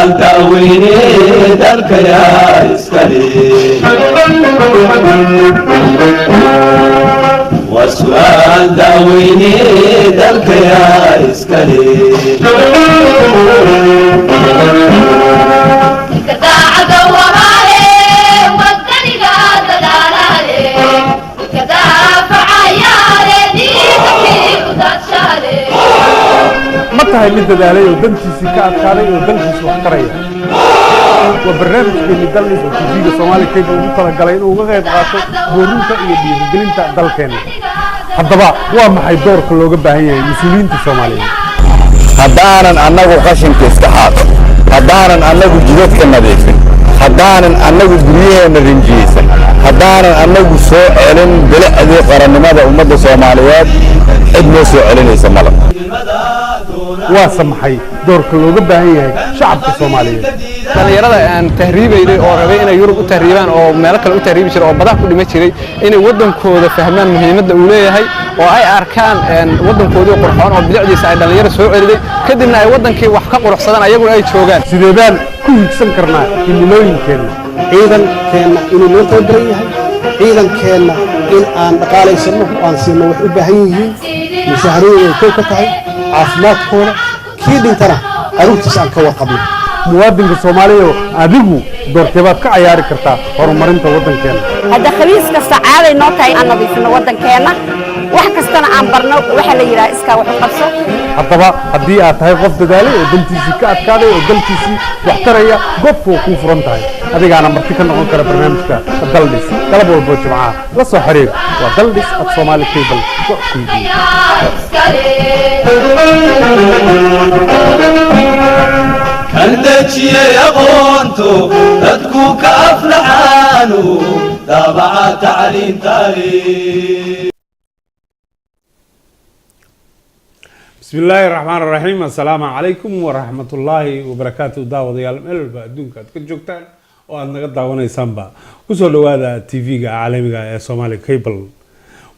داويني دارك يا إسكالي وسؤال داويني دارك يا إسكالي كداعد ورالي ودني قاد دارالي كدافع عيالي ديتكي وداد شالي ما تهي من دلالي ودنتي سكات كاري ودنتي سوحترية وبرنامج اللي دلني في الفيديو الصومالي كيف ومطلع قليل وغير قاطع ورونتا إيه بيقلنتا دلكين هالضباء وما حيدور كله قبها هي مسؤولين الصوماليين هدانا أنه قشن كيستحاط هدانا أنه جديد كناديس هدانا أنه بريه مرنجيس هدانا أنه سوء علم بلع ذي قرن ماذا أمد الصوماليات ابن سوء علم يسمى واسمحي دور كله قبها هي شعب الصوماليين dhalinyarada aan tahriibaynay oo rabay inay Yurub u tahriibaan oo meel kale u tahriibi jiray oo badaha ku dhimay jiray inay wadankooda fahmaan muhiimadda uu leeyahay oo ay arkaan wadankoodii qurxoon oo bidicdiisa ay dhalinyaro soo celiday kadibna ay wadankii wax ka quruxsadaan ayaguna ay joogaan sideedaan ku higsan karnaa himilooyinkeena ciidankeena inuu loo tababaran yahay ciidankeena in aan dhaqaalaysano aan siino wax u baahan yihiin mushahariyada ay ka tahay caafimaadkooda kii dhintana caruurtiisa aan ka warqabno muwaadinka Soomaaliyeed adigu doorteebaad ka ciyaari kartaa horumarinta wadankeena هذا خبيث كسعادة نوتاي أنا ضيفنا وطن كنا wax kastana aan barno waxa la yiraahdaa iska wax qabso haddaba haddii aad tahay qof dadaale oo dalkiisa ka adkaaday oo dalkiisa wax taraya qofku ku furan tahay adigaana marti ka noqon kara barnaamijka daldis qalab walba jimcaha la soo xiriir waa daldis at Somali Cable كندتشي يا قونتو تدكو كأفلحانو دابع تعليم تاريخ بسم الله الرحمن الرحيم السلام عليكم ورحمة الله وبركاته داود يا الملبا دونك تكجوكتان وأنا قد داونا سامبا كسر هذا تي في عالمي يا سومالي كيبل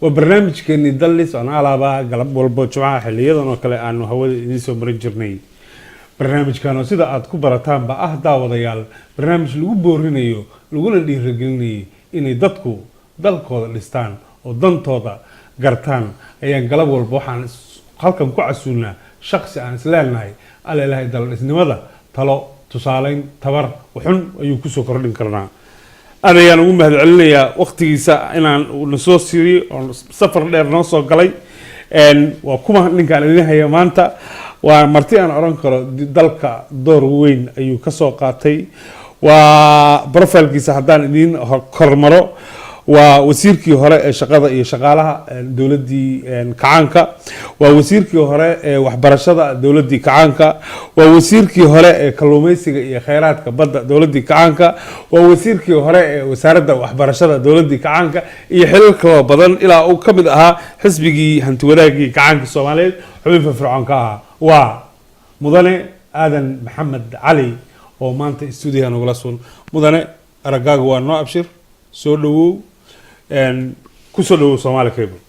وبرنامج كني دلس أنا على با قلب والبوجمع حلية أنا كلا أنه هو نسوا مرجرني برنامج كانوا سيدا أتكو براتام با داود يا برنامج لو بورينيو لو ندي رجلني إني دتكو دلكو لستان ودنتودا قرتان أيان قلب والبوحان halkan ku casuulna shakhsi aan isleenahay alla ilaahay dalnimada talo tusaaleyn tabar wuxun ayuu ku soo kordhin karnaa anayaan ugu mahadcelinayaa waqtigiisa inaan uu soo siiriyo oo safar dheer noo soo galay waa kuma ninkaan ilaahay maanta waa marti aan oran karo dalka door weyn ayuu ka soo qaatay waa profilkiisa hadaan idin kormaro ووزيركي هراء شقادة إيه شغالها دولتي كعانكا ووزيركي هراء وحبرشة دولتي كعانكا ووزيركي هراء كلوميسي إيه خيرات كبدأ دولتي كعانكا ووزيركي هراء وساردة وحبرشة دولتي كعانكا يحلك بدن إلى أو كمدها حسبي هنتولاقي كعانك الصومالي حبيب فرعانكا ومدني آذن محمد علي ومانت استوديو هنقولاسون مدني أرجاق وانو أبشر سولو كسلو Somali Cable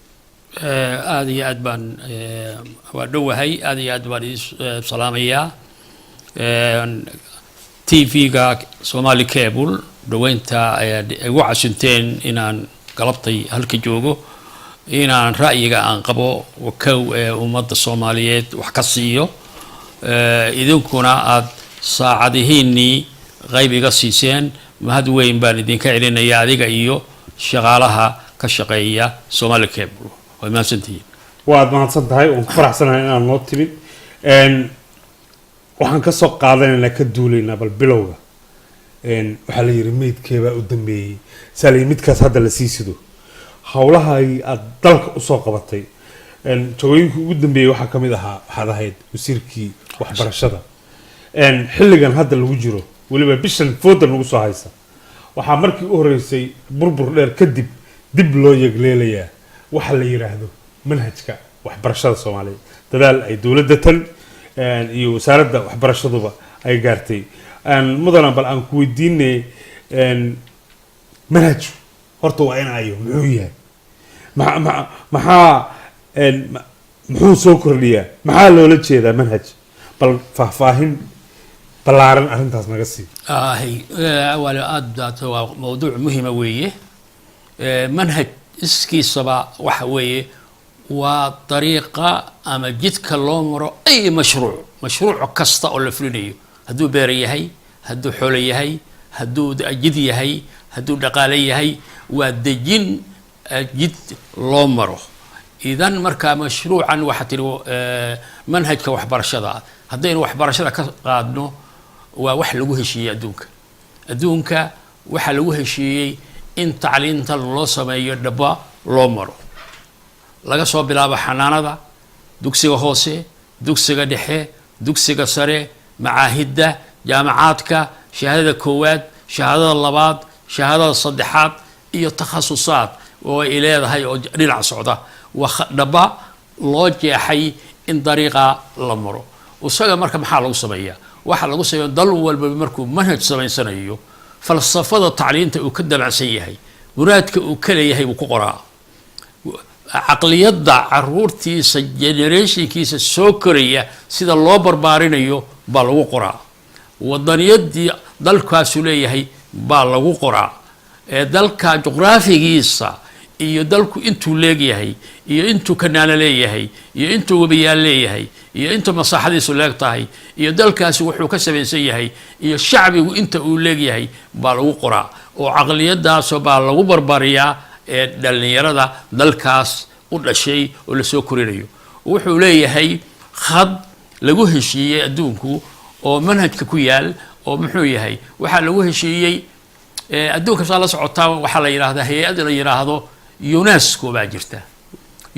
هذه أدبان ودوه هاي هذه أدبان سلامية تي في Somali Cable دوينتا وعشنتين إن قلبتي هالكجوجو إن رأيي عن قبو وكو ومد الصوماليات وحكسيو إذا كنا ساعدهني غيبي قصيسين ما هاد وين باردين كعلين يا ذيك أيو شغالها كشقية Somali Cable وما سنتين. وعد ما تصدقي وفرح سنة أنا نوت تبي إن وحن كسوق قاعدين لك الدولين بالبلوغة إن وحلي رميت كيبا قدامي ساليميت كاس هذا السيسدو حولها الدلك أسوق بطي إن توين قدامي وحكم هذا هيد وسيركي وحبرشة إن حلقان هذا الوجرو ولما بيشن فوضى نقص هايسا وحمركي أوريسي بربر لير كدب دب لو يقليليا وحلا يراهدو منهجك وحبرشة الصومالي تدال أي دولة دتن يو سارد وحبرشة ضبا أي قارتي أن مدنا بل أن كويديني أن منهج هرتو وين أيو معوية محو سوكر ليا محا لولد شيء ذا منهج بل فاهم ballaaran arrintaas naga sii هي ولا أدت موضوع مهم ويه منهج اسكي صبا وحويه وطريقة أما جدك اللومر أي مشروع كستا ولا فلنيو هدو بيري هي هدو حولي هي هدو جدي هي هدو دقالي هي ودجين جد لومره إذا مركا مشروعا وحتى منهج كوحبرشة هدين وحبرشة قادنو ووح لوه شيء أدونك وح لوه شيء إن تعلينت الله سماية دبا لومره laga soo bilaabo xanaanada dugsiga hoose dugsiga dhexe dugsiga sare macaahidda jaamacaadka shahaadada koowaad shahaadada labaad shahaadada saddexaad iyo takhasusaad oo ay leedahay oo dhinac socda dhaba loo jeexay in dariiqa la maro usaga marka maxaa lagu sameeyaa waxa lagu sameeyaa dal walba markuu manhaj samaysanayo falsafada tacliinta uu ka dabacsan yahay muraadka uu ka leeyahay uu ku qoraa عقليات عرورتي جنريشن كيس سوكرية سيدا الله بربارينيو بالغو قرا ودنيات دي دالكا سوليه هي بالغو قرا دالكا جغرافي كيسا iyo dalku intuu leeyahay iyo intuu kanaana leeyahay iyo intuu wabiyaal leeyahay iyo intuu masaxadiisu leegtahay iyo dalkaasi wuxuu ka sameeyay yahay iyo shacbigu inta uu leeyahay baa lagu qoraa oo aqliyadaas baa lagu barbariyaa dhalinyarada dalkaas u dhashay oo la soo korinayo wuxuu leeyahay khad lagu heshiiyay adduunku oo manhajka ku yaal oo muxuu yahay waxa lagu heshiiyay adduunka soo la socotaa waxa la yiraahdaa hay'ad la yiraahdo UNESCO baa jirta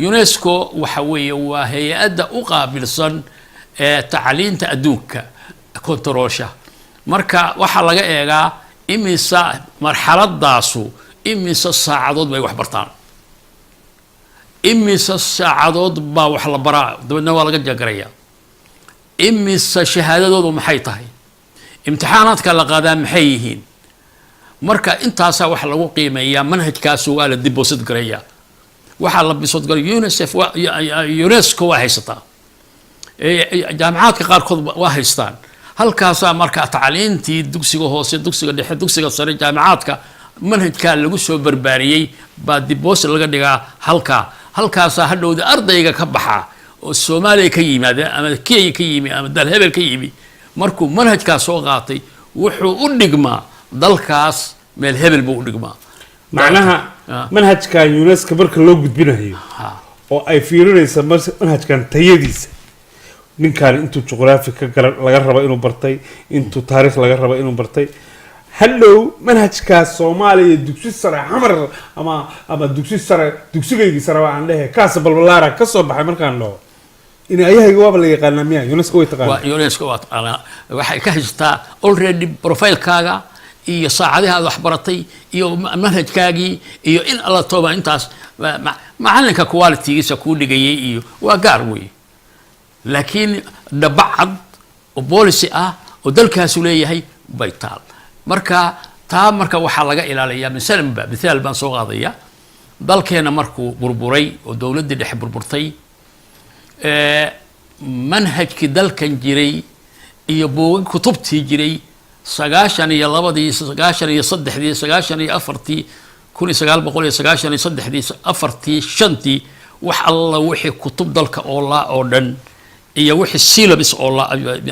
UNESCO waxa weeye waa hay'adda u qaabilsan tacliinta adduunka kontaroosha marka waxa laga eegaa imisa marxaladaasu imisa saacadood bay wax bartaan imisa saacadood baa wax la baraa dabadna waa laga jagaraya imisa shahaadadoodu maxay tahay imtixaanaadka la qaadaa maxay yihiin marka intaasa wax lagu qiimeeyaa manhajkaas waa la dibosad gareeya waxa la bisod gareeyo UNESCO waa haysataa jaamacaadka qaarkood waa haystaan halkaasa marka tacliintii dugsiga hoose dugsiga dhexe dugsiga sare jaamacaadka manhajka lagu soo barbaariyay baa dibos laga dhigaa halkaasa hadhowda ardayga ka baxa oo Soomaaliya ka yimaada ama Kenya ka yimi ama dal hebel ka yimi markuu manhajka soo qaatay wuxuu u dhigmaa dalkaas meel hebel buu u dhigmaa macnaha manhajka UNESCO marka loo gudbinayo oo ay fiirinaysa manhajkan tayadiisa ninkan intuu juqraafi ka laga rabo inuu bartay intuu taariikh laga rabo inuu bartay hallow manhajka Soomaaliya dugsi sare xamar ama dugsi sare dugsigeedii sare waan leeyahay kaas balbalaara ka soo baxay markaan loo in ayahay waaba la yaqaanaa miyaa UNESCO way taqaan UNESCO waa taqaan waxay ka haystaa already profile kaaga iyo saacadaha wax baratay iyo manhajkaagii iyo in alla tooba intaas macalinka quality-giisa ku dhigayay iyo waa gaar weey laakiin dabacad oo policy ah oo dalkaas u leeyahay baytaal marka waxa laga ilaaliyaa misaal baan soo qaadaya dalkeena markuu burburay oo dawladda dhexe burburtay manhajki dalkan jiray iyo buug kutubtii jiray 1993 wax alla wixii kutub dalka oo dhan iyo wixii syllabus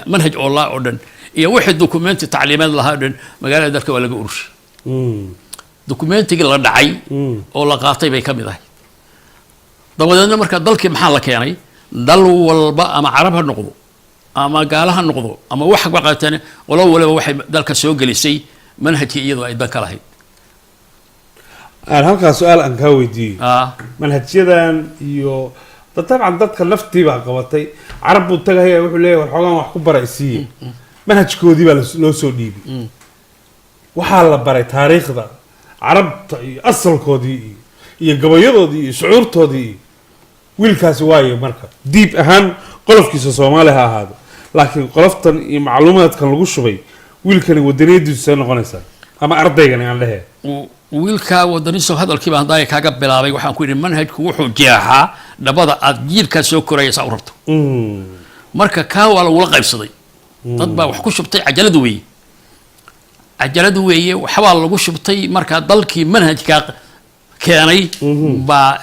manhaj oo dhan iyo wixii dokumenti tacliimeed lahaa dhan magaalada dalka waa laga ururshay dokumentiga la dhacay oo la qaatay bay kamid ahay dabadeedna marka dalkii maxaa la keenay dal walba ama carab ha noqdo ama gaalaha noqdo ama wax ka qaataan walaw waxay dalka soo gelisay manhajkii iyadoo ay dalka lahayd halka su'aal aan ka weydiiyay manhajyadan iyo طبعا dadka naftii baa qabatay carab buu tagay wuxuu leeyahay waxoogan wax ku baraysiin manhajkoodii baa loo soo dhiibay waxa la baray taariikhda carabta iyo asalkoodii iyo gabayadoodii iyo shucuurtoodii wiilkaasi waayo marka diib ahaan qolofkiisa Soomaali ha ahaado laakiin qoloftan iyo macluumaadkan lagu shubay wiilkani wadaniyadiisa noqonaysa ama ardaygan aan leeyahay wiilka wadaniisa hadalkii baan daay kaaga bilaabay waxaan ku yiri manhajku wuxuu jeexaa dhabada aad jiilka soo koraysa u rabto marka ka wala qaybsaday dad baa wax ku shubtay cajaladu weeye waxbaa lagu shubtay markaa dalkii manhajkaa keenay baa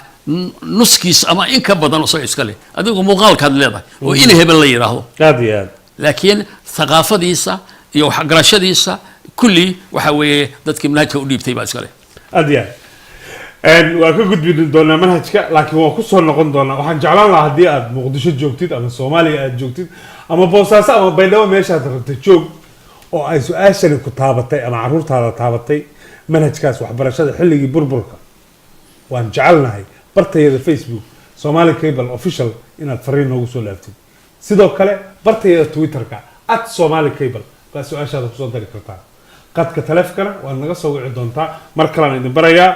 nuskiis ama in ka badan oo iska leh adigu muuqaalkaad leedahay oo in hebel la yiraahdo aad iyo aad laakiin thaqaafadiisa iyo waxgarashadiisa kulli waxa weeye dadkii manhajka u dhiibtay baa iska leh aad iyo aad waa ka gudbi doonaa manhajka laakiin waa ku soo noqon doonaa waxaan jeclaan lahaa haddii aad muqdisho joogtid ama soomaaliya aad joogtid ama boosaaso ama baydhabo meeshaad rabta joog oo ay su-aashani ku taabatay ama caruurtaada taabatay manhajkaas waxbarashada xilligii burburka waan jecelnahay bartayada Facebook Somali Cable Official inaad fariin noogu soo laaftid sidoo kale bartayada Twitterka @Somali Cable baa su-aashaada kusoo dari kartaa qadka taleefkana waa naga soo wici doontaa mar kale aan idin barayaa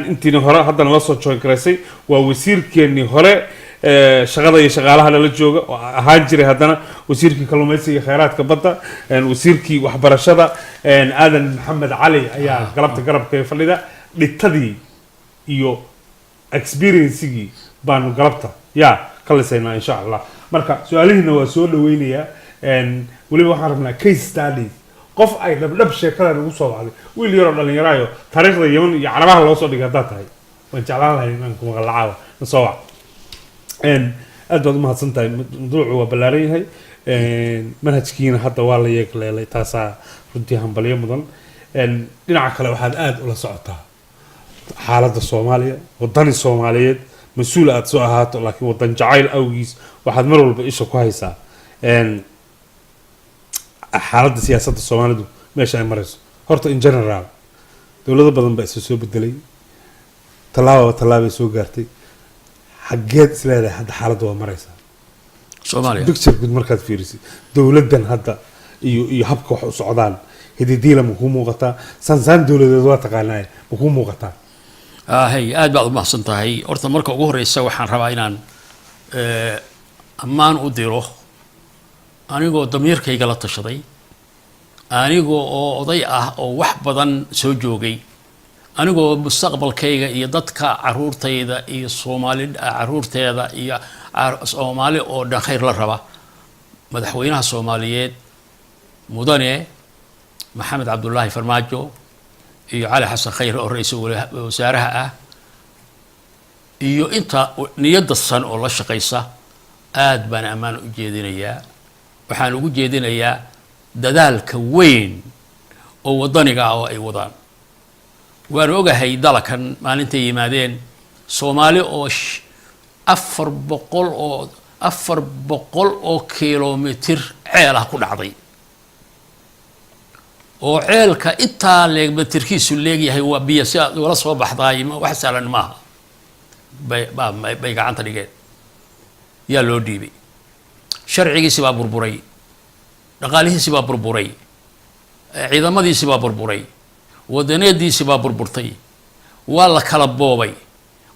intiina hore hadda nala soo join garaysay waa wasiirkeenii hore shaqada iyo shaqaalaha la jooga oo ahaan jiray haddana wasiirkii kalluumaysiga iyo kheyraadka badda wasiirkii waxbarashada aadan maxamed cali ayaa galabta garabka fadhida dhitadii iyo experiencegii baanu galabta yaa ka lisaynaa insha allah marka su-aalihiina waa soo dhaweynayaa weliba waxaan rabnaa case studies qof ay dhabdhab sheekada ugu soo wacday wiil yaroo dhalinyaraayo taariikhda yeman iyo carabaha loo soo dhigay haddaad tahay waan jeclaan lahay inaan ku maqalacaawa na soo wac aad baad u mahadsan tahay mawduucu waa ballaaran yahay manhajkiina hadda waa la yeegleelay taasaa runtii hambalyo mudan dhinaca kale waxaad aad ula socotaa xaaladda soomaaliya wadani soomaaliyeed mas-uul aad soo ahaato laakiin wadan jacayl awgiis waxaad mar walba isha ku haysaa xaaladda siyaasadda soomaalidu meesha ay marayso horta in general dowlado badan baa isa soo bedelay tallaabay soo gaartay xaggeed isleedahay hadda xaaladda waa maraysaa Soomaaliya picture guud markaad fiirisid dowladdan hadda iyo habka wax u socdaan hididiila ma kuu muuqataa sansaan dowladeed waa taqaanaa ma kuu muuqataa hay aad baad u mahadsan tahay horta marka ugu horeysa waxaan rabaa inaan ammaan u diro anigoo damiirkayga la tashaday anigoo oo oday ah oo wax badan soo joogay anigoo mustaqbalkayga iyo dadka caruurtayda iyo caruurteeda iyo Soomaali oo dhan khayr la raba madaxweynaha Soomaaliyeed mudane maxamed cabdullaahi farmaajo iyo cali xasan khayr oo ra'iisul wasaaraha ah iyo inta niyadda san oo la shaqaysa aad baan ammaan u jeedinayaa waxaan ugu jeedinayaa dadaalka weyn oo wadaniga ah oo ay wadaan waan ogahay dalakan maalintay yimaadeen Soomaali oo 400 oo kiiloomitir ceel ah ku dhacday oo ceelka intaa leegmetirkiisu leegyahay waa biyo si aad ula soo baxdaay wax sahlan maaha bay gacanta dhigeen yaa loo dhiibay sharcigiisi baa burburay dhaqaalihiisi baa burburay ciidamadiisi baa burburay wadaneediisi baa burburtay waa la kala boobay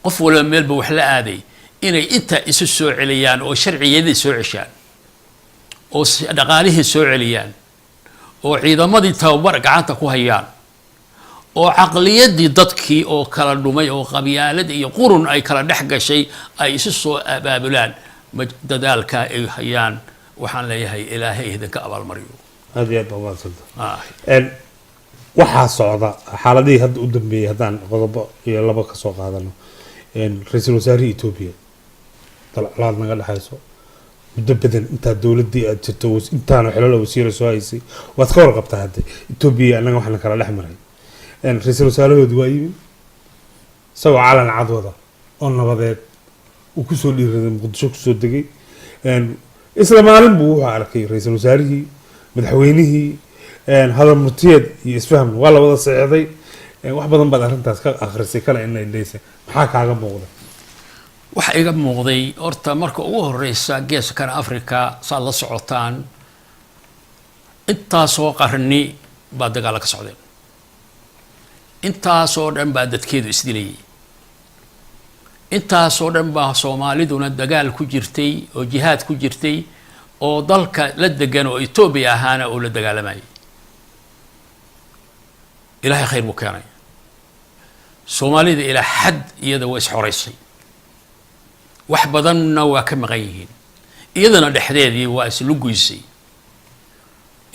qof walba meelba wax la aaday inay inta isu soo celiyaan oo sharciyadii soo ceshaan oo dhaqaalihii soo celiyaan oo ciidamadii tababar gacanta ku hayaan oo caqliyadii dadkii oo kala dhumay oo qabyaalad iyo qurun ay kala dhex gashay ay isu soo abaabulaan dadaalka ay hayaan waxaan leeyahay ilaahay idinka abaalmariyo aad iyo aad baa umahadsanta waxaa socda xaaladihii hadda u dambeeyay haddaan qodobo iyo laba ka soo qaadano ra-iisul wasaarihii Ethiopia dalcalaad naga dhexayso muddo badan intaa dowladdii aad jirto intaana xilal wasiir soo haysay waad ka warqabtaa hadda Ethiopia anaga waxaan kala dhex maray ra-iisul wasaarahoodu waa yimid isagoo calan cad wada oo nabadeed uu kusoo dhiiraday muqdisho kusoo degay isla maalin buu wuxuu arkay ra-iisul wasaarihii madaxweynihii hadal murtiyeed iyo isfaham waa la wada saxeexday wax badan baad arrintaas ka akhrisay kale in ay leysay maxaa kaaga muuqda waxa iga muuqday horta marka ugu horeysa geeska Afrika saad la socotaan intaasoo qarni baa dagaal ka socday intaasoo dhan baa dadkeedu isdilayay intaasoo dhan baa Soomaaliduna dagaal ku jirtay oo jihaad ku jirtay oo dalka la degan oo Ethiopia ahaana oo la dagaalamay ilaahay khayr buu keenay Soomaalida ilaa xad iyada way isxoreysay wax badanna waa ka maqan yihiin iyadana dhexdeedii waa islu guysay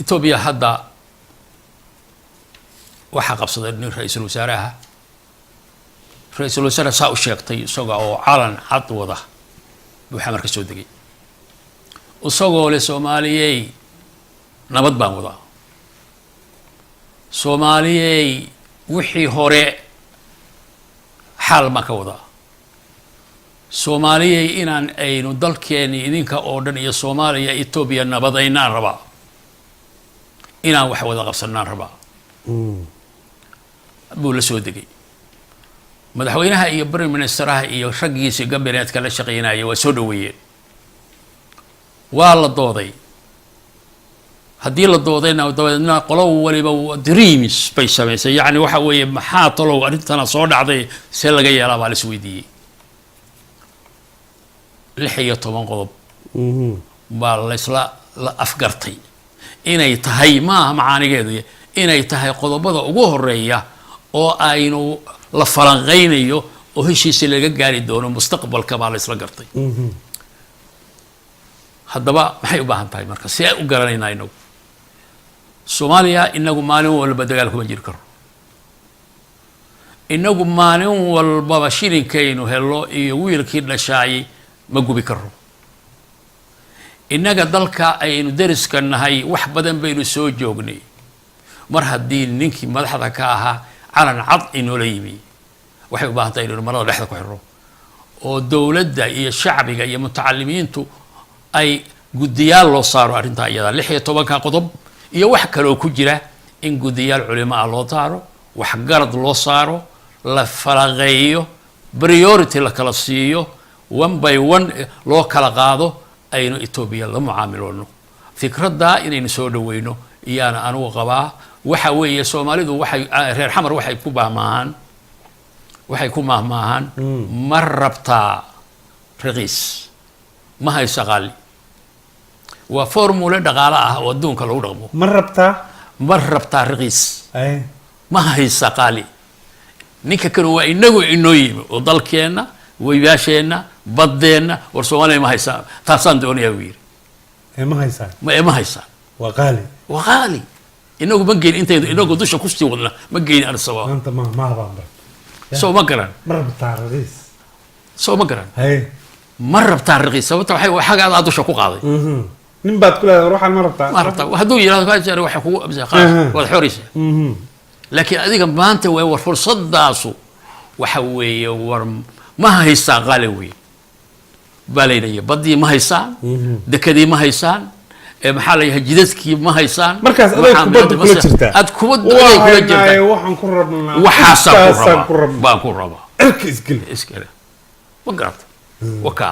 Ethiopia hadda waxa qabsaday nin ra'iisul wasaaraha ra'iisul wasaare saa u sheegtay isaga oo calan cad wada waxa marka soo degay isagoo le Soomaaliyay nabad baan wada Soomaaliyay wixii hore xal ma ka wada Soomaaliyay inaan aynu dalkeeni idinka oo dhan iyo Soomaaliya Ethiopia nabadaynaan raba inaan wax wada qabsanaan raba buu la soo degay madaxweynaha iyo prime ministeraha iyo raggiisa gabineedka la shaqeynaya waa soo dhaweeyeen waa la dooday haddii la doodayna dabeedna qolo waliba dreams bay samaysay yani waxa weeye maxaa talow arintana soo dhacday see laga yeelaa baa la isweydiiyey 16 qodob baa la afgartay inay tahay maaha macaanigeedu inay tahay qodobada ugu horeeya oo aynu la falanqeynayo oo heshiis laga gaari doono mustaqbalka baa la isla gartay haddaba maxay u baahan tahay marka si ay u garanayna inagu Soomaaliya inagu maalin walba dagaal kuma jiri karo inagu maalin walba shilinkaynu helo iyo wiilkii dhashaay ma gubi karo inaga dalka aynu dariska nahay wax badan baynu soo joognay mar haddii ninkii madaxda ka ahaa calan cad inoo la yimi waxay u baahan tahay inuu marada dhexda ku xiro oo dawladda iyo shacbiga iyo mutacalimiintu ay gudiyaal loo saaro arrinta iyada 16 qodob iyo wax kale oo ku jira in gudiyaal culimo ah loo saaro wax garad loo saaro la falaqeeyo priority la kala siiyo one by one loo kala qaado aynu Ethiopia la mucaamiloono fikradda inaynu soo dhaweyno iyana anigu qabaa waxa weeye Soomaalidu waxay reer xamar waxay ku maahmaahan mar rabtaa raqiis ma haysa qaali waa formula dhaqaale ah oo adduunka lagu dhaqmo mar rabtaa raqiis ma haysa qaali ninka kale waa inagu inoo yimi oo dalkeena waybaasheena badeena war Soomaaliya ma haysa taasaan doonayaa wiir ma haysa waa qaali inagu ma geyn intaydu inagu dusha ku sii wadna ma geyn aan sabab anta ma baan soo ma garan ma rabtaa raqiis sababta waxay aad dusha ku qaaday nin baad ku leedahay ruuxan ma rabtaa hadduu yiraahdo ka jira waxa kugu absay qaas wad xorisa laakiin adiga maanta way war fursadaasu waxa weeye war ma haysaa qaali weey baleynaya badii ma haysaan dekadii ma haysaan maxaa la yahay jidadkii ma haysaan markaas aday kubad kula jirtaa ad kubad kula jirtaa waxaan ku rabnaa waxaasaan baan ku rabaa iskale ma garata waka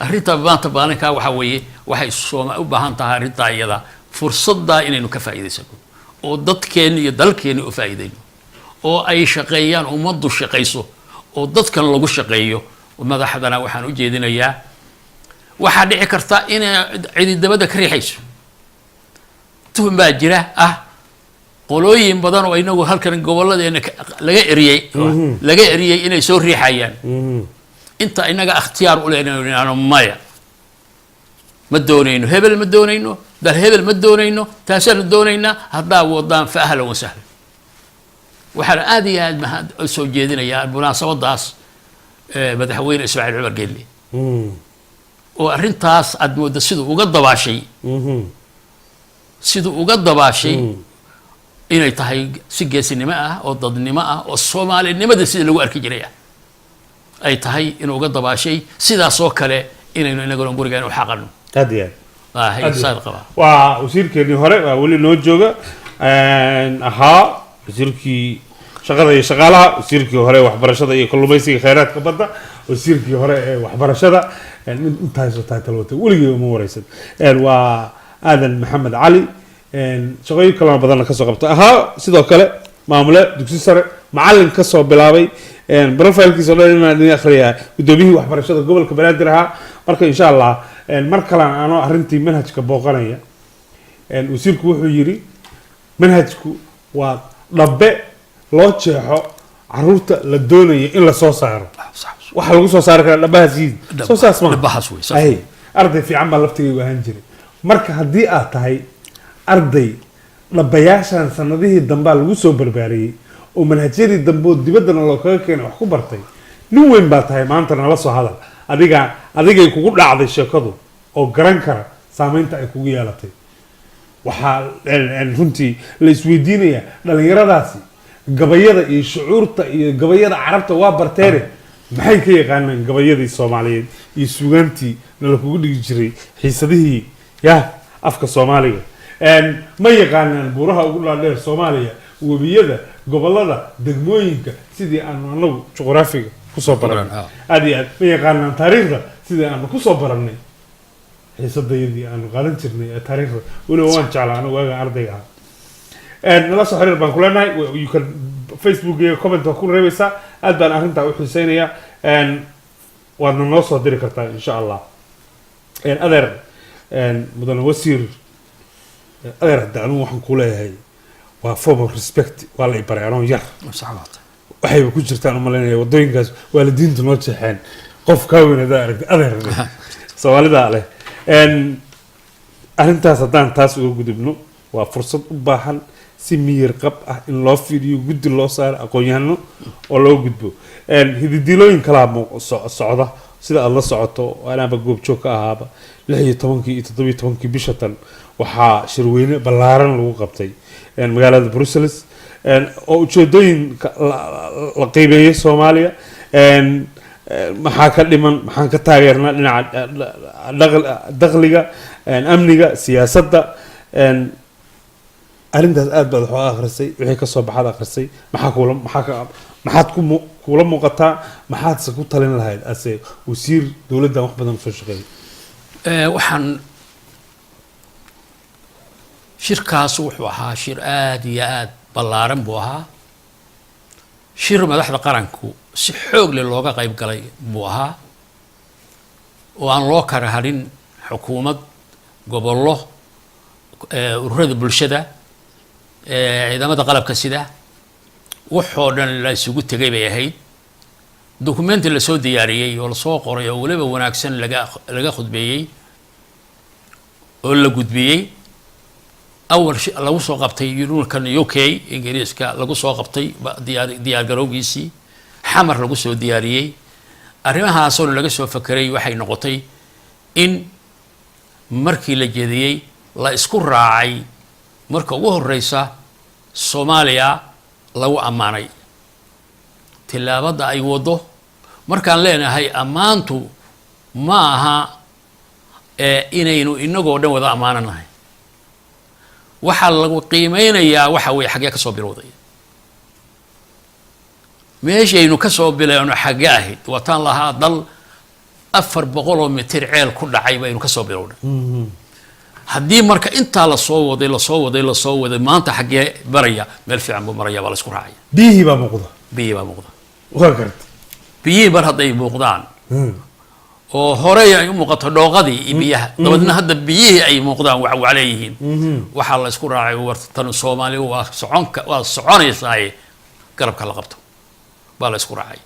arrinta maanta baaninka waxa weeye waxay Soomaaliya u baahan tahay arrinta iyada fursadda inaynu ka faa'iideysano oo dadkeena iyo dalkeena u faa'iideyno oo ay shaqeeyaan ummaddu shaqeyso oo dadkan lagu shaqeeyo madaxdana waxaan u jeedinayaa waxa dhici karta in ciidamada ka riixayso tuhum baa jira qolooyin badan oo inagu halkan gobolladeena laga eriyay inay soo riixayaan inta inaga ikhtiyaar u leenaano maya ma doonayno hebel ma doonayno dal hebel ma doonayno taasaan doonayna hadda wadaan fa ahlan wa sahlan waxaan aad iyo aad soo jeedinayaa munaasabadaas madaxweyne Ismaaciil Cumar Geelle oo arrintaas aad moodo sidoo uga dabaashay inay tahay si geesinimo ah oo dadnimo ah oo Soomaalinimada sida lagu arki jiray ay tahay in uga dabaashay sidaas oo kale inaynu inaga gurigaan u xaqano hadiya haysan qaba waa wasiirkeeni hore waa wali noo jooga ahaa wasiirkii shaqada iyo shaqaalaha wasiirkii hore waxbarashada iyo kalluumaysiga kheyraadka badda wasiirkii hore ee waxbarashada intaas oo title wata waligeed uma wareysan waa aadan maxamed cali shaqooyin kala badan ka soo qabtay ahaa sidoo kale maamule dugsi sare macallin ka soo bilaabay profilkiisa oo dhan inaan akhriyaa gudoomiyihii waxbarashada gobolka Banaadir ahaa marka insha Allah mar kale aanu arrintii manhajka booqanaya wasiirku wuxuu yiri manhajku waa dhabbe loo jeexo caruurta la doonayo in la soo saaro waxa lagu soo saari karaa dhabahaas soo saasma dhabahaas way arday fiican baa laftigaygu ahaan jiray marka haddii aad tahay arday dhabayaashan sanadihii dambaa lagu soo barbaariyey oo manhajyadii dambe oo dibaddana loo kaga keenay wax ku bartay nin weyn baa tahay maanta nala soo hadal adigay kugu dhacday sheekadu oo garan kara saameynta ay kugu yeelatay waxaa runtii la isweydiinayaa dhalinyaradaasi gabayada iyo shucuurta iyo gabayada carabta waa barteene maxay ka yaqaanaan gabayadii soomaaliyeed iyo suugaantii nala kugu dhigi jiray xiisadihii afka soomaaliga ma yaqaanaan buuraha ugu dhaadheer soomaaliya webiyada gobolada degmooyinka sidii aanu anagu juqraafiga kusoo baranay aad iyo aad ma yaqaanaan taariikhda sidii aanu kusoo barannay xiisadayadii aanu qaadan jirnay ee taariikhda weliba waan jeclaa anigu waaga ardayga ahaa nala soo xiriir baan ku leenahay you can facebook iyo comment waa ku reebaysaa aad baan arrintaa u xiiseynayaa waadna noo soo diri kartaa insha allah adeer mudane wasiir adeer hadda anigu waxaan ku leeyahay waa form of respect waa la ibaray anoo yar waxayba ku jirtaan umalaynaya wadooyinkaas waalidiintu noo jeexeen qof kaa weyn hadaa aragtay adeer soomaalidaa leh arrintaas haddaan taas uga gudubno waa fursad u baahan si miyir qab ah in loo fiiriyo guddi loo saaro aqoon-yahano oo loo gudbo hididilooyin kalaa socda sida aada la socoto anaaba goobjoog ka ahaaba 16 iyo 17 bisha tan waxaa shirweyne ballaaran lagu qabtay magaalada Brussels oo ujeedooyinka la qiimeeyay Soomaaliya maxaa ka dhiman maxaan ka taageernaa dhinaca dakhliga amniga siyaasadda arrintaas aad baad wax u akhrisay wixii ka soo baxaad akhrisay maxaad kula muuqataa maxaadse ku talin lahayd ase wasiir dowladdan wax badan soo shaqeeyay waxaan shirkaas wuxuu ahaa shir aad iyo aad ballaaran buu ahaa shir madaxda qaranku si xoog leh looga qayb galay buu ahaa oo aan loo kala hadhin xukuumad gobollo ururada bulshada ciidamada qalabka sida wuxuu dhan la isugu tagay bay ahayd dokumenti la soo diyaariyay oo la soo qoray oo waliba wanaagsan laga khudbeeyay oo la gudbiyay أول شيء لو سوق قبتي يقولون كان يوكي إنجليز لو سوق قبتي ديار جروجيسي حمر لو سوق ديارية أرمها صار لو سوق فكري وحي نقطي إن مركي لجدية لا إسكور راعي مركو وهو الرئيسة صوماليا لو أماني تلا بدا أي وضو مركان لنا هاي أمانتو معها إنه قدام وضع أمانة هاي waxa lagu qiimeeynaya waxa way xagee ka soo bilowday meeshaynu ka soo bilayno xagee ahayd wataan lahaa dal 400 mitir ceel ku dhacay baynu ka soo bilownay haddii marka inta la soo waday maanta xagee baraya meel fiican buu maraya baa la isku raacay biyihii baa muuqda waa gartay biyihii bar hadday muuqdaan oo hore ay u muuqato dhooqadii ibiyaha dabadna hadda biyihii ay muuqdaan wax waleeyihiin waxa la isku raacay wartan Soomaaliya waa soconaysaa garabka la qabto baa la isku raacay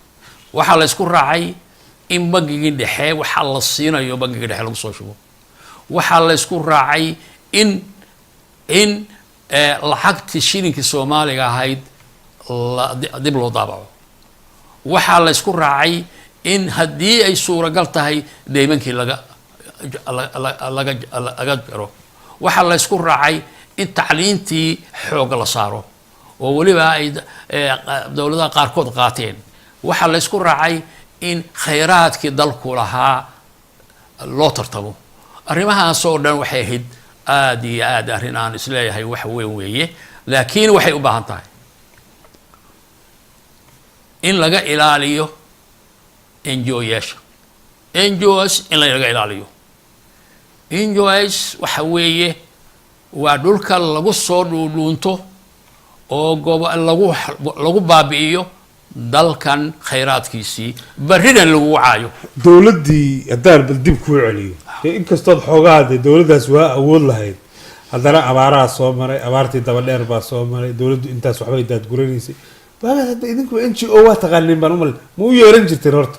waxa la isku raacay in bangiga dhexe waxa la siinayo bangiga dhexe lagu soo shubo waxa la isku raacay in lacagtii shilinka Soomaaliga ahayd dib loo daabaco waxa la isku raacay in haddii ay suuragal tahay deymankii laga jaro waxa la isku raacay in tacliintii xoog la saaro oo waliba ay dawladaha qaarkood qaateen waxa la isku raacay in khayraadkii dalku lahaa loo tartamo arrimahaas oo dhan waxay ahayd aad iyo aad arrin aan isleeyahay wax weyn weeye laakiin waxay u baahan tahay in laga ilaaliyo NGOs in laga ilaaliyo NGOs waxa weeye waa dhulka lagu soo dhuunto oo lagu baabi'iyo dalkan khayraadkiisii baridan lagu wacaayo dowladii hadaan dib ku celiyo inkastoo xoogaade dowladaas waa awood lahayd haddana abaaraha soo maray abaartii daba dheer baa soo maray dowladdu intaas waxbay daad guranaysay baa hadda idinku NGO waa taqaanin baan umal ma u yeeran jirtay horta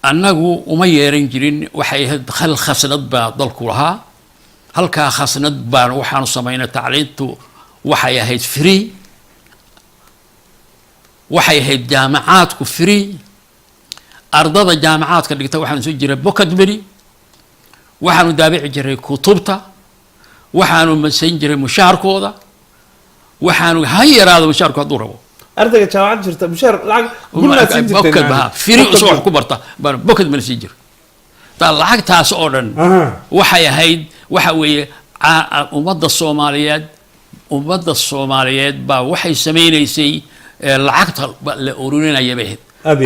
annagu uma yeeran jirin waxay ahayd khasnad baa dalku lahaa halkaa khasnad baan waxaanu samaynay tacliintu waxay ahayd free waxay ahayd jaamacaadku free ardada jaamacaadka dhigta waxaanu soo jiray pocket money waxaanu daabici jiray kutubta waxaanu masayn jiray mushaharkooda waxaanu ha yaraado mushaharku hadduu rabo ardayga jaamacad jirta mushaar lacag gurnaad siin jirtay pocket baha free usoo wax ku barta baan pocket money siin jiray taa lacagtaas oo dhan waxay ahayd waxa weeye ummadda Soomaaliyeed baa waxay sameynaysay lacagta la ururinaya bay ahayd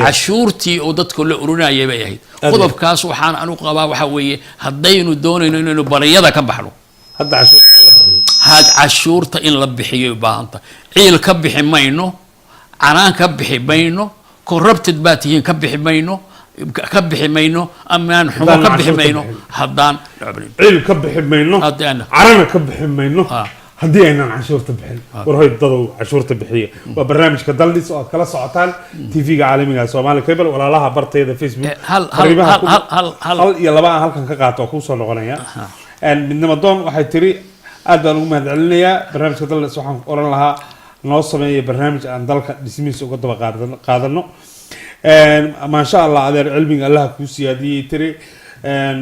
cashuurtii oo dadku la ururinaya bay ahayd qodobkaas waxaan anu qabaa waxa weeye haddaynu doonayno inaynu bariyada ka baxno hadda cashuurta in la bixiyo baahanta ciil ka bixi mayno canaan ka bixi mayno corrupted baa tihiin ka bixi mayno amaan xumo ka bixi mayno haddaan ciil ka bixi mayno carana ka bixi mayno haddii aynan cashuurta bixin war hoy dadow cashuurta bixiya waa barnaamijka daldhis oo aad kala socotaan tv-ga caalamiga Soomaali Cable walaalaha bartayda Facebook hal iyo laba aan halkan ka qaato oo ku soo noqonaya midnimo doon waxay tiri aad baan ugu mahadcelinayaa barnaamijka daldhis waxaan oran lahaa noo sameeyay barnaamij aan dalka dhismihiisa uga daba qaadano maasha Allah adeer cilmiga Allah ku siyaadiyay tiri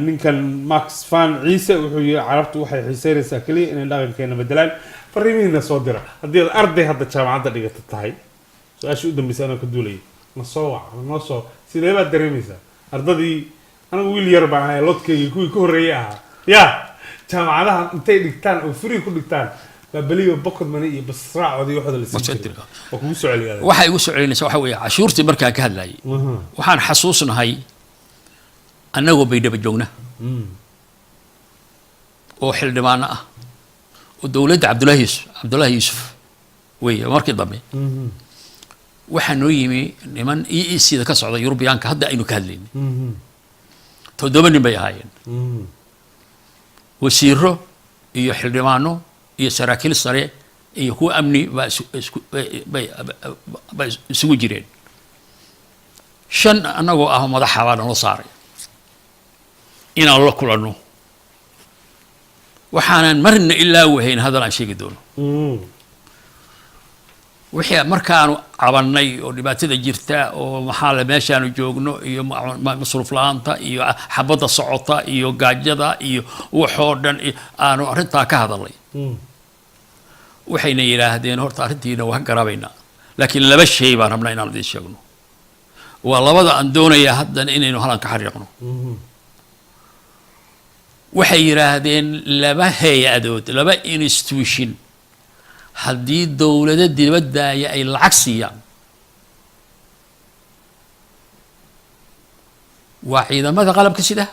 ninkan Max Van Ciise wuxuu yiri carabtu waxay xiiseynaysaa kaliya inay dhaqankeena bedelaan fariimihiina soo dira haddii arday hadda jaamacadda dhigata tahay su-aasha u dambaysa anoo ka duulay ma soo wac ma soo sidee baad dareemaysaa ardadii anigu wiil yar baan ahay lodkayga kuwii ka horreeyay ahaa yaa jaamacadaha intay dhigtaan oo free ku dhigtaan baliyo pocket money iyo basraacoodii waxooda la siin jiray oo kugu soo celiyaa waxay ugu soo celinaysaa waxa weeye cashuurtii markaan ka hadlayay waxaan xasuusnahay annagoo baydhaba joogna oo xildhibaano ah oo dowladda Cabdullaahi Yuusuf weeye markii dambe waxaa noo yimi niman EEC-da ka socda Yurubiyaanka hadda aynu ka hadlaynay 7 nin bay ahaayeen wasiiro iyo xildhibaano iyo saraakiil sare iyo kuwa amni baa isugu jireen 5 annagoo ah madaxa baa noo saaray inaan la kulanno waxaanan marna ilaa wahayn hadal aan sheegi doono wixii markaanu cabannay oo dhibaatada jirta oo maxaa la meeshaanu joogno iyo masruuf la'aanta iyo xabadda socota iyo gaajada iyo waxoo dhan aanu arrintaa ka hadalnay waxayna yidhaahdeen horta arrintiina waa ka garaabaynaa laakiin 2 shay baan rabnaa inaan idiin sheegno waa labada aan doonayaa haddan inaynu halan ka xariiqno waxay yiraahdeen 2 hay-adood 2 institution haddii dowladda dibadda ay lacag siiyaan waa ciidamada qalabka sida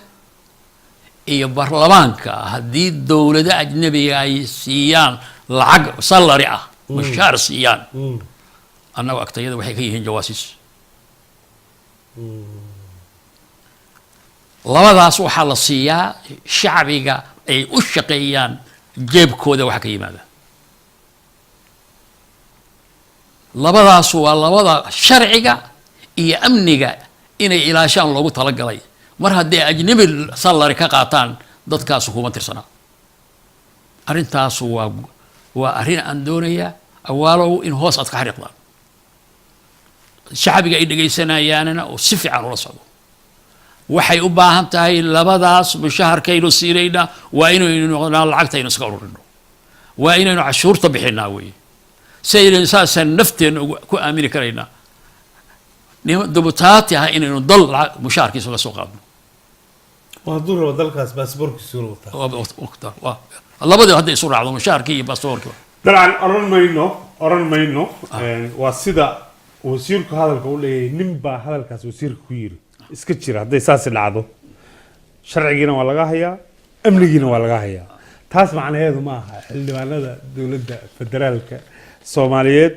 iyo baarlamaanka haddii dowladda ajnabiga ay siiyaan lacag salary ah mushaar siiyaan annagu agtayada waxay ka yihiin jawaasiis labadaas waxaa la siiyaa shacbiga ay u shaqeeyaan jeebkooda waxa ka yimaada labadaas waa labada sharciga iyo amniga inay ilaashaan loogu talagalay mar haddii ajnabi salary ka qaataan dadkaas kuma tirsana arrintaas waa arrin aan doonayaa awaalow in hoos aad ka xariiqdaan shacbiga ay dhagaysanayaanna oo si fiican ula socdo waxay u baahan tahay labadaas mushaharkaynu siinayna waa inaynu noqonaa lacagtaynu iska ururino waa inaynu cashuurta bixinaa weeye sayidin saasaan nafteena ku aamini karaynaa dubutaati ah inaynu dal mushaharkiisa uga soo qaadno hadduu rabo dalkaas baasboorkiisu wataa labadii hadday isu raacdo mushaharkii iyo baasboorkii dabcan oran mayno waa sida wasiirku hadalka u leeyahay nin baa hadalkaas wasiirka ku yiri iska jira hadday saasi dhacdo sharcigiina waa laga hayaa amnigiina waa laga hayaa taas macnaheedu ma aha xildhibaanada dowladda federaalka Soomaaliyeed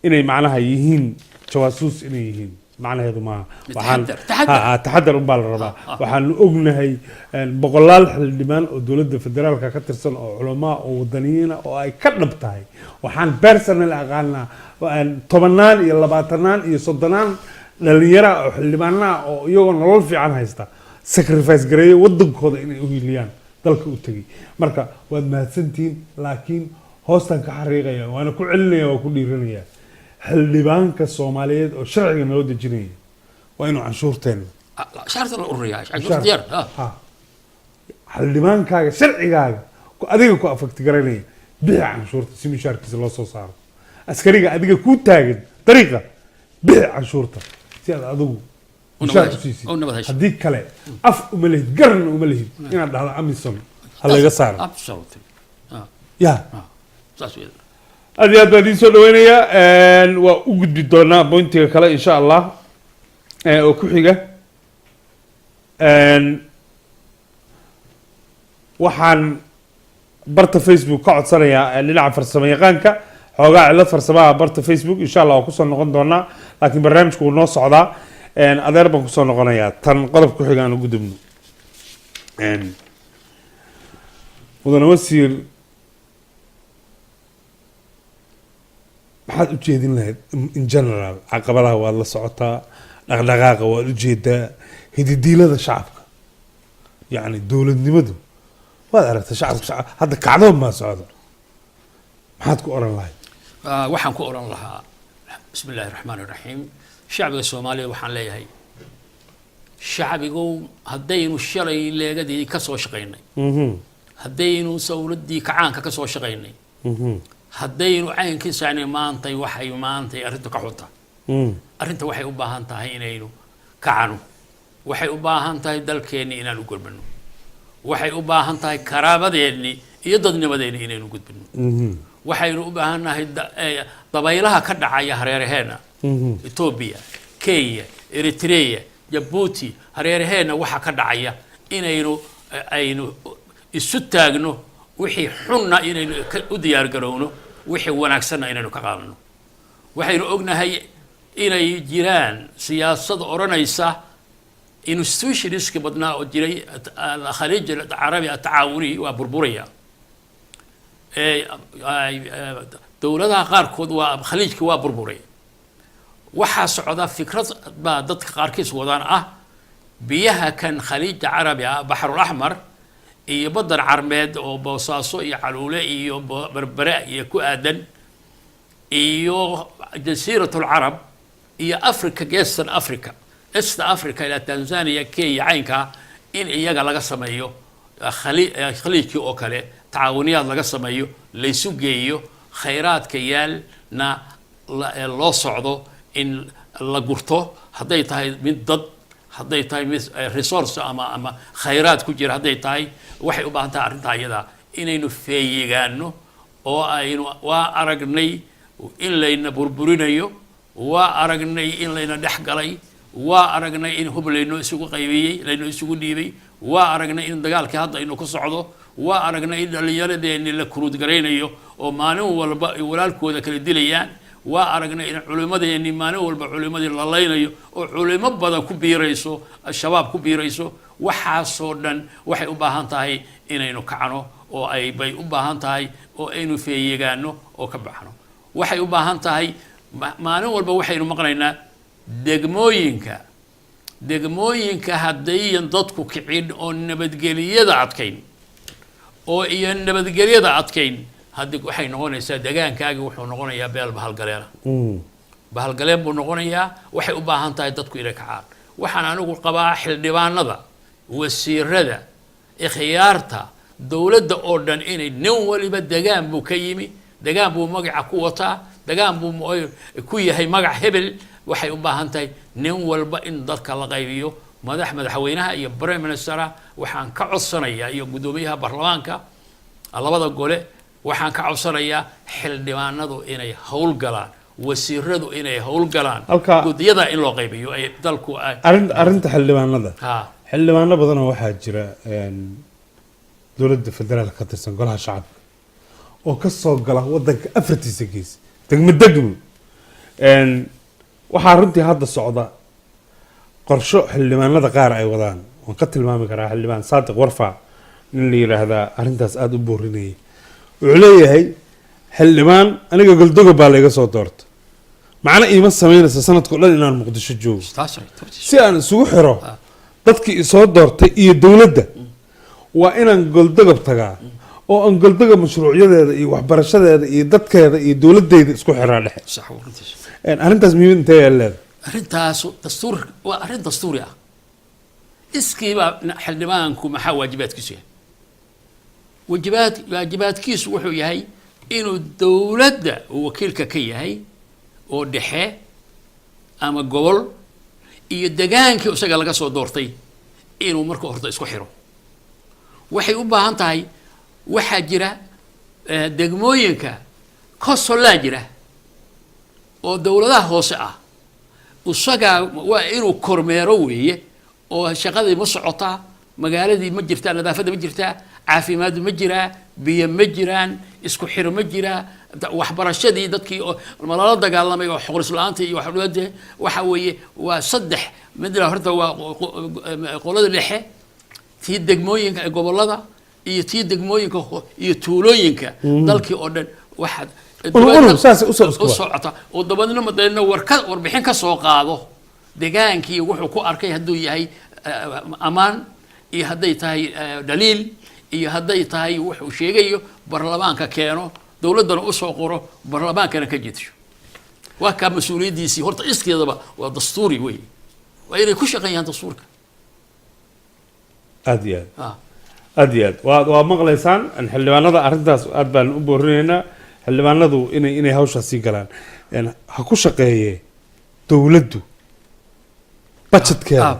inay macnaha yihiin jawaasuus inay yihiin macnaheedu ma waxaan taxadar u baa la rabaa waxaan ognahay boqolaal xildhibaan oo dowladda federaalka ka tirsan oo culamo oo wadaniyiin oo ay ka dhab tahay waxaan personal aqaana 10 iyo 20 iyo 30 dhalinyaro oo xildhibaanada oo iyagoo nolol fiican haysta sacrifice gareeyo wadankooda inay u hiiliyaan dalka u tegay marka waad mahadsantihiin laakiin hoostan ka xariiqaya waana ku celinaya waa ku dhiiranaya xildhibaanka soomaaliyeed oo sharciga noo dejinaya waa inuu canshuurteena شهر الأورياء عشان ديار ha xildhibaankaaga sharcigaaga adiga ku afagti garanaya bixi canshuurta si mishaarkiisa loo soo saaro askariga adiga kuu taagan dariiqa bixi canshuurta si aad adigu mishaar u siisid haddii kale af uma lehid garna uma lehid inaad dhahdo amisom ha laga saaro absolutely ya saas weeye aad iyo aad baan idiin soo dhaweynayaa waa u gudbi doonaa bointiga kale insha allah oo ku xiga waxaan barta facebook ka codsanayaa dhinaca farsamo yaqaanka xoogaa cilad farsamaha barta facebook insha allah waa kusoo noqon doonaa laakiin barnaamijku wuu noo socdaa adeer baan kusoo noqonayaa tan qodob ku xiga aan ugu dubno mudane wasiir maxaad u jeedin lahayd in general caqabadaha waad la socotaa dhaqdhaqaaqa waad u jeedaa hididiilada shacabka yacni dowladnimadu waad aragtay shacabka hadda kacdoon maa socda maxaad ku oran lahayd waxaan ku oran lahaa bismi illaahi raxmaani raxiim shacbiga soomaaliya waxaan leeyahay shacbigu haddaynu shalay leegadii ka soo shaqaynay haddaynu sawladdii kacaanka ka soo shaqaynay haddaynu caynkiisaani maantay waxay maantay arrinta ka xunta arrinta waxay u baahan tahay inaynu kacano waxay u baahan tahay dalkeenni inaan u gudbino waxay u baahan tahay karaamadeenni iyo dadnimadeenni inaynu gudbino waxaynu u baahan nahay dabaylaha ka dhacaya hareeraheenna etoobiya kenya eritrea jabuuti hareeraheenna waxa ka dhacaya inaynu aynu isu taagno wixii xunna inaynu u diyaargarowno wixii wanaagsanna inaynu ka qaadano waxaynu ognahay inay jiraan siyaasad odhanaysa institutionska badnaa oo jiray khaliij carabi atacaawuni waa burburaya dowladaha qaarkood waa khaliijka waa burburay waxaa socda fikrad baa dadka qaarkiis wadaan ah biyaha kan khaliija carabi ah baxrul axmar iyo badan carmeed oo boosaaso iyo caluule iyo berbere iyo ku aadan iyo jasiiratul carab iyo africa geestan africa east africa ilaa tanzania kenya caynka in iyaga laga sameeyo khaliijkii oo kale tacaawuniyaad laga sameeyo laysu geeyo khayraadka yaalna loo socdo in la gurto hadday tahay mid dad hadday tahay mid resource ama khayraad ku jira hadday tahay waxay u baahan tahay arrintaa iyada inaynu feeyigaano oo aynu waa aragnay in layna burburinayo waa aragnay in layna dhex galay waa aragnay in hub layno isugu qaybiyey layno isugu dhiibay waa aragnay in dagaalkii hadda aynu ku socdo waa aragnay in dhallinyaradeenni la kuruud garaynayo oo maalin walba ay walaalkooda kala dilayaan waa aragnay in culimmadeenni maalin walba culimmadii la laynayo oo culimo badan ku biirayso shabaab ku biirayso waxaasoo dhan waxay u baahan tahay inaynu kacno oo ay bay u baahan tahay oo aynu feeyigaano oo ka baxno waxay u baahan tahay maalin walba waxaynu maqlaynaa degmooyinka haddayan dadku kicin oo nabadgeliyada adkayn oo iyo nabadgelyada adkayn haddii waxay noqonaysaa degaankaagi wuxuu noqonayaa beel bahalgaleena bahalgaleen buu noqonayaa waxay u baahan tahay dadku inay kacaan waxaan anigu qabaa xildhibaanada wasiirada ikhyaarta dowladda oo dhan inay nin waliba degaan buu ka yimi degaan buu magaca ku wataa degaan buu ku yahay magac hebel waxay u baahan tahay nin walba in dadka la qaybiyo madaxweynaha iyo prime ministera waxaan ka codsanayaa iyo guddoomiyaha baarlamaanka labada gole waxaan ka codsanayaa xildhibaanadu inay howl galaan wasiiradu inay howl galaan guddiyada in loo qaybiyo ay dalku arrinta xildhibaanada xildhibaano badan oo waxaa jira dowladda federaalka ka tirsan golaha shacabka oo ka soo gala wadanka afartiisa gees degmo waxaa runtii hadda socda qorsho xildhibaanada qaar ay wadaan waan ka tilmaami karaa xildhibaan saadiq warfac in la yiraahdaa arrintaas aada u boorinayay wuxuu leeyahay xildhibaan aniga goldoga baa layga soo doorta macna iima samaynaysa sanadkao dhan inaan muqdisho joogo si aan isugu xiro dadkii isoo doortay iyo dowladda waa inaan goldogab tagaa oo aan goldogab mashruucyadeeda iyo waxbarashadeeda iyo dadkeeda iyo dowladdeeda isku xiraa dhexe sax warantiis arrintaas muhiimad intee ay leedahay arrintaas dastuur waa arrin dastuuri ah iskiiba xildhibaanku maxaa waajibaadkiisu yahay waajibaadkiisu wuxuu yahay inuu dowladda uu wakiilka ka yahay oo dhexe ama gobol iyo degaankii isaga laga soo doortay inuu marka horta isku xiro waxay u baahan tahay waxaa jira degmooyinka kosolaa jira oo dowladaha hoose ah isagaa waa inuu kormeero weeye oo shaqadii ma socotaa magaaladii ma jirtaa nadaafadda ma jirtaa caafimaadu ma jiraa biyo ma jiraan isku xiro ma jiraa waxbarashadii dadkii malala dagaalamay oo xoqris la-aanta iyo waxa weeye waa saddex midna horta waa qolada dhexe tii degmooyinka ee gobolada iyo tii degmooyinka iyo tuulooyinka dalkii oo dhan waxaad u socota oo dabadna madayna warbixin ka soo qaado degaankii wuxuu ku arkay hadduu yahay ammaan iyo hadday tahay dhaliil iyo hadday tahay wuxuu sheegayo baarlamaanka keeno dowladdana u soo qoro baarlamaankana ka jeedisho waa kaa mas-uuliyaddiisii horta iskeedaba waa dastuuri wey waa inay ku shaqeeyaan dastuurka aad iyo aad iyo aad waa maqlaysaan xildhibaanada arrintaas aad baan u boorinaynaa xildhibaanadu inay hawshaas sii galaan ha ku shaqeeye dowladdu budgetkeeda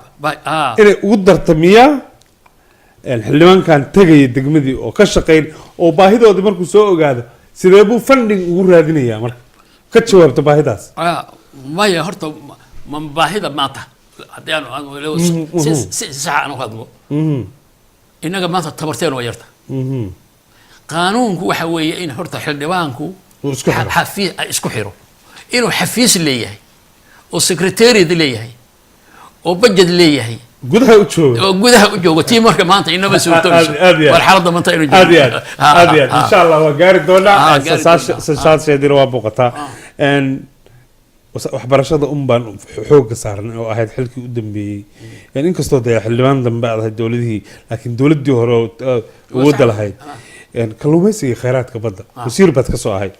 inay ugu darta miyaa xildhibaankan tegaya degmadii oo ka shaqeyn oo baahidoodii markuu soo ogaado sidee buu funding ugu raadinayaa marka ka jawaabta baahidaas maya horta ma baahida maanta haddii si sax aan u hadlo innaga maanta tabarteen waa yarta qaanuunku waxa weeye in horta xildhibaanku isku xiro inuu xafiis leeyahay oo secretariat leeyahay oo budget leeyahay gudaha u jooga oo gudaha u jooga tii marka maanta inaba suurtooyso war xaaladda maanta inuu joogo aad insha Allah waa gaari doonaa saasheedina waa booqataa waxbarashada baan xooga saarnay oo ahayd xilkii u dambeeyey inkastoo dee xildhibaan dambe aad ahayd dowladihii laakiin dowladdii hore awoodda lahayd kalluumaysiga khayraadka badda wasiir baad ka soo ahayd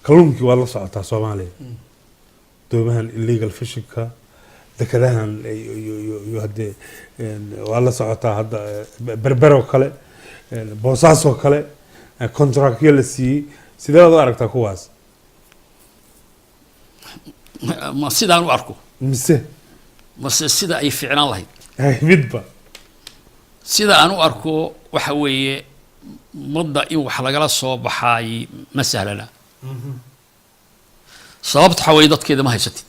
kalluunkii waad la socotaa Soomaaliya doomahan illegal fishingka dekadahan iyo haddee waa la socotaa hadda berberoo kale boosaasoo kale contractyo la siiyey sideed u aragtaa kuwaas ma sidaan u arko mase sida ay ficnaan lahayd midba sida aan u arko waxa weeye madda in wax lagala soo baxaay ma sahlana sababta waxa weeye dadkeeda ma haysatid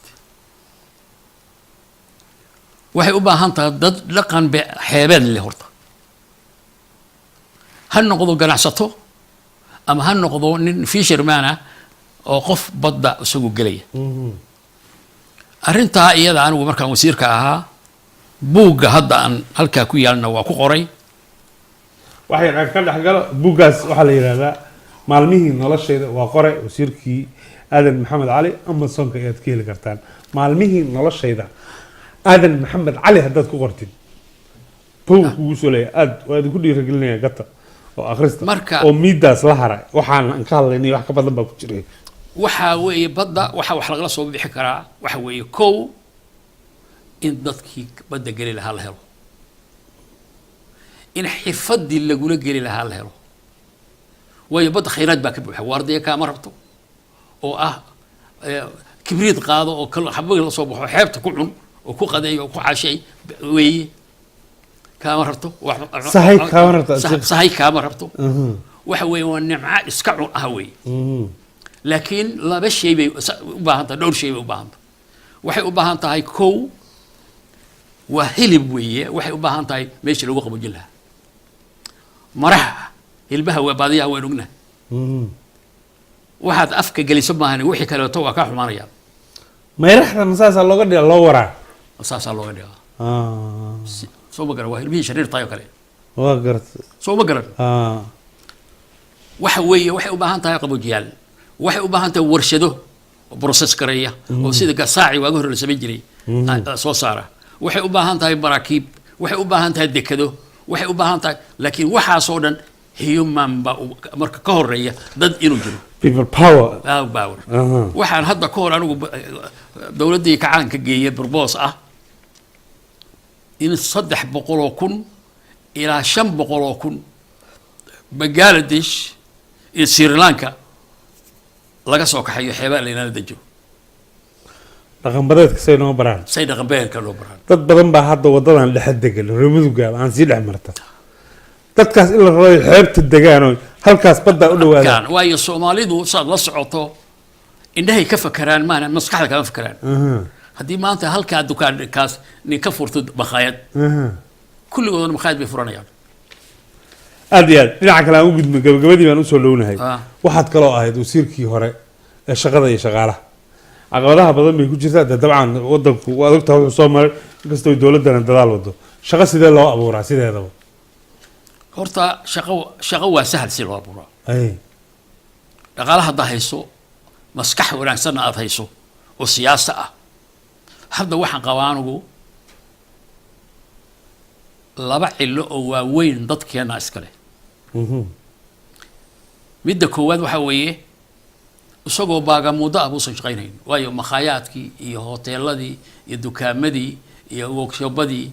waxay u baahan tahay dad dhaqan xeebeed leh horta ha noqdo ganacsato ama ha noqdo nin fisherman ah oo qof badda isagu gelaya arrintaa iyada anigu markaan wasiirka ahaa buugga hadda aan halkaa ku yaalna waa ku qoray waxay ka dhexgalo buuggaas waxaa la yidhahdaa maalmihii noloshayda waa qoray wasiirkii aadan maxamed cali amazonka ayaad ka heli kartaan maalmihii noloshayda aadan maxamed cali haddaad ku qortid buug kugu soo leeya aad waa idinku dhiiragelinaya gata oo akhrista oo miidaas la haray waxaan ka hadlaynay wax ka badan baa ku jiray waxaa weeye badda waxa wax lagala soo bixi karaa waxa weeye kow in dadkii badda geli lahaa la helo in xirfadii lagula geli lahaa la helo waayo badda khayraad baa ka buuxa waardiya kaama rabto oo ah kibriid qaado oo xabag la soo baxo xeebta ku cun oo ku qadeeyo oo ku cashay weeye kaama rabto sahay kaama rabto waxa weeye waa nimca iska cun ah weeye laakiin laba shay bay u baahan tahay dhowr shay bay u baahan tahay waxay u baahan tahay kow waa hilib weeye waxay u baahan tahay meeshii lagu qaboojin lahaa maraha hilbaha waa baadiyaha waan ognahay waxaad afka geliso maahan wixii kaleeto waa kaa xumaanayaan mayraxda masaasaa looga dhiga loo waraa masaasaa looga dhigaa soo ma garan waa hilbihii shariir tayo kale waa garta soo ma garan waxa weeye waxay u baahan tahay qaboojiyaal waxay u baahan tahay warshado process gareeya oo sida gasaaci waaga hore la samayn jiray soo saara waxay u baahan tahay maraakiib waxay u baahan tahay dekado waxay u baahan tahay laakiin waxaasoo dhan human ba marka ka horeeya dad inuu jiro people power power waxaan hadda ka hor anigu dowladdii kacaanka geeyay burbos ah in 300,000 ilaa 500,000 Bangladesh iyo Sri Lanka laga soo kaxayo xeebaa leena dajo dhaqan badeedka say noo baraan say dhaqan badeedka loo baraan dad badan baa hadda wadadan dhex degan reemuduga aan sii dhex marta dadkaas in la rabo xeebta degaan oo halkaas badda u dhawaadaan waayo Soomaalidu saad la socoto indhahay ka fakaraan maana maskaxda ka fakaraan haddii maanta halka dukaankaas nin ka furto baqaayad kulligoodna baqaayad bay furanayaan aad iyo aad dhinaca kale aan u gudbin gabagabadii baan usoo dhownahay waxaad kaloo ahayd wasiirkii hore ee shaqada iyo shaqaalaha caqabadaha badan bay ku jirtaa dabcan wadanku waa ogtahay wuxuu soo maray inkastoo dowladana dadaal wado shaqo sidee loo abuuraa sideedaba horta shaqo waa sahal si loo abuuraa dhaqaalaha hadda hayso maskax wanaagsanna aad hayso oo siyaasa ah hadda waxaan qabaa anigu laba cilo oo waaweyn dadkeena iskale midda koowaad waxa weeye isagoo baagamudo ah uusan shaqaynayn waayo makhaayadkii iyo hoteeladii iyo dukaamadii iyo workshopbadii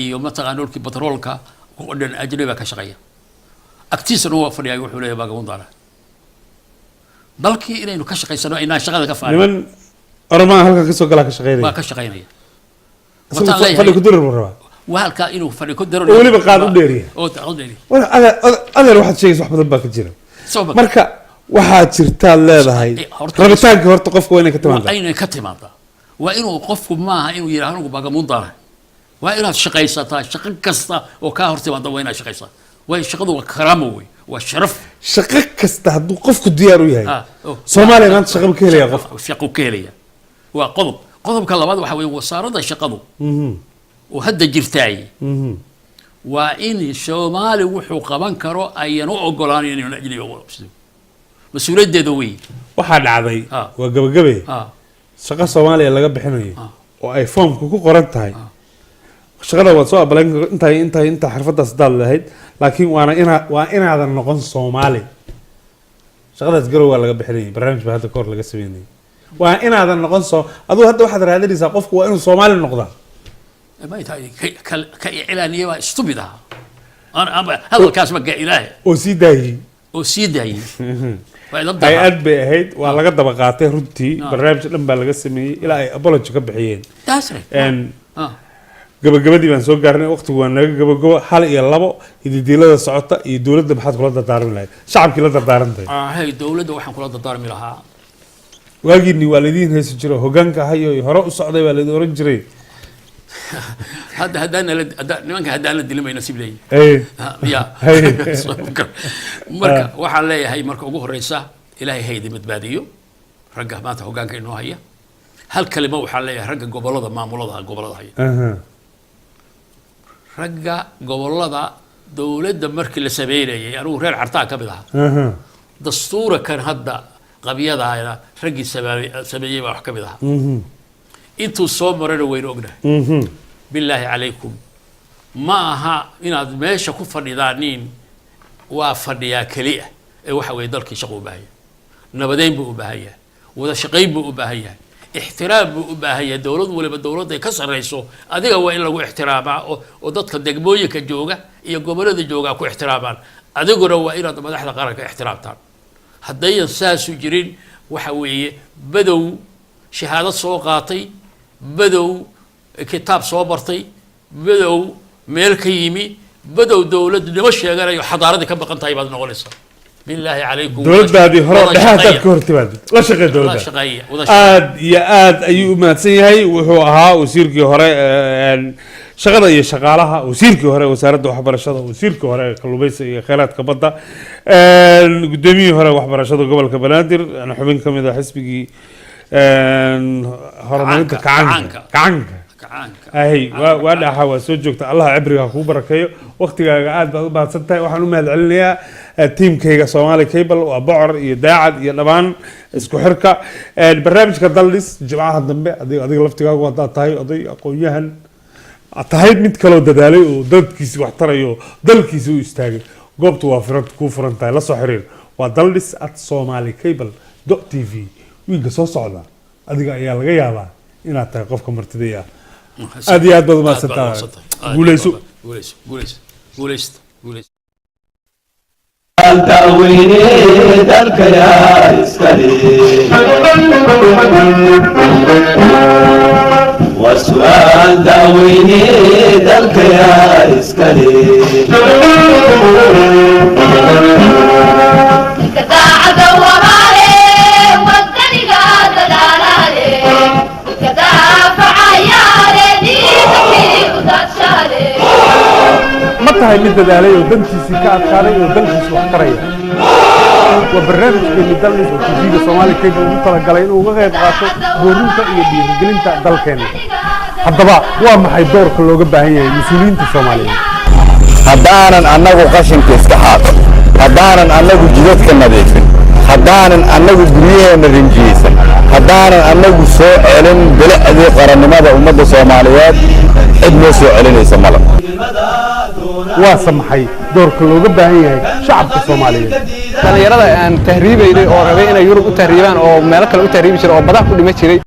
iyo mataqaan dhulkii batroolka oo dhan ajnabi ka shaqeeya agtiisana waa fadhiyay wuxuu leeyahay baagamudaana dalkii inaynu ka shaqaysano inaan shaqada ka faarin niman ormaan halka ka soo gala ka shaqeynaya waa ka shaqeynaya fadhi ku dirir raba وهالك إنه فريق الدرو ولي بقاد وديري ولا أنا واحد شيء صح بدل باك جيرو مركا واحد شرتال لا هاي ربطانك هرت قفك وين كتمان أين كتمان وإنه قفك معها إنه يراهنه بقى منظره وإنه شقيسة شق كستا وكاهرت ما ضوينا شقيسة ويشقدوا كراموي والشرف شقك كستا هدو قفك ديارو هاي سومالي ما أنت شقب كيليا قف شقو كيليا وقضب كلامات وحوي وصارت شقدو وهذا جرتاي وإن الشمال وحو قبان كرو أي نوع قولان يعني نجلي مسؤولية دوي واحد عضي وقبقبي شقة سوماليا اللي قبل حنوي وأي فوم كوكو قرنتاي شغلة وصوا بلين أنت حرفتها صدال لهيد لكن وأنا هذا النقص الصومالي شغلة تقولوا ولا قبل حنوي برنامج بهذا الكور اللي قسميني وأنا هذا النقص أدو هذا واحد راه لي ساقفك وإنه صومالي النقطة ما يتعي كإعلانية استبدها أنا هذا الكاس بقى إلهي أسيداي هاي أدبي هيد وعلى قد بقاته ردتي برنامج لما لقى سمي إلى أي أبولج كبحيين تاسري قبل دي بنسوق قارني وقت وانا قبل حال يلابو يدي دولة صعوبة يدولة بحث كلها دارم لها شعب كلها دارم ده هاي دولة وحنا كلها دارم لها واجيني والدين هي سجرا هجانك هاي هراء الصعدة والد ورنجري هدانا نمانك هدانا دي لما يناسب لي يا مركا waxaan leeyahay marka ugu horeysa ilaahay haydi madbaadiyo ragga maanta hogaanka inoo haya hal kalimo waxaan leeyahay ragga gobolada maamulada haya ragga gobolada dawladda markii la sameeyay anigu reer cartaa ka mid ahaa dastuura kan hadda qabiyadaayna raggi sameeyay wax ka mid ahaa intuu soo marana waynu ognahay بالله عليكم maaha inaad meesha ku fadhidaaniin waa fadhiyaa kaliya ee waxa weeye dalkii shaqo u baahan yahay nabadeyn buu u baahan yahay wada shaqayn buu u baahan yahay ixtiraam buu u baahan yahay dowlad waliba dowladda ay ka sarreyso adiga waa in lagu ixtiraamaa oo dadka degmooyinka jooga iyo gobollada jooga ku ixtiraamaan adiguna waa inaad madaxda qaranka ixtiraamtaan haddayan saasu jirin waxa weeye badow shahaadad soo qaatay badow كتاب صوبرتي بدو ملك يمي بدو دولة نما شيغانايو حضارتي كبقنتاي بعد نقوليسا بالله عليكم دولة هذه هرب بحاجة كورتي بعد لا شقي دولة لا شقي آد أيو ما تسيهاي وهو ها وسيركي هراء شغلة هي شغالها وسيركي هراء وسارد وحبر الشطة وسيركي هراء كلوبيس خيرات كبضة قدامي هراء وحبر الشطة قبل كبنادر أنا حبين كم إذا حسبي هرمانك كعنك أي وأنا حاول سوجك الله عبرك أخو بركيو وقتي قاعد بعد ستة وحنو مهد عليا تيم كيجا صومالي كيبل وبعر يداعد يلبان اسكو حركة البرنامج كدلس جماعة الدنبي أدي لفتي قاعد تاي أدي أقويهن tahay mid kaloo dadaalay oo dadkiisi wax tarayo dalkiisi u istaagay goobtu waa kuu furan tahay la soo xiriir waa daldis@somalicable.tv wiilka soo socda adiga ayaa laga yaabaa inaad tahay qofka martidaya aad iyo aad baad umahadsantahay guuleyso daweyne dalka yaa iskale waa su'aal daweyne dalka yaa iskale كداعد وراء ودنيا دلالة كدافع يا ردي تكيد وتشالي ma tahay mid dadaalay oo dantiisii ka adkaaday oo dalkiisa wax taraya waa barnaamijkeeni daldis oo tv-ga Soomaali Cable ugu talagalay inuu uga qayb qaato doorinta iyo dhiirigelinta dalkeena haddaba waa maxay doorka looga baahan yahay mas'uuliyiinta Soomaaliyeed haddaanan annagu qashinka iska xaaqin haddaanan annagu jidadka nadiifin haddaanan annagu guryaheena rinjiyeysan haddaanan annagu soo celin bilicdii qarannimada ummadda Soomaaliyeed cid noo soo celinaysa male waa samaxay doorka looga baahan yahay shacabka Soomaaliyeed dhalinyarada aan tahriibaynay oo rabay inay Yurub u tahriibaan oo meelo kale u tahriibi jiray oo badaha ku dhima jiray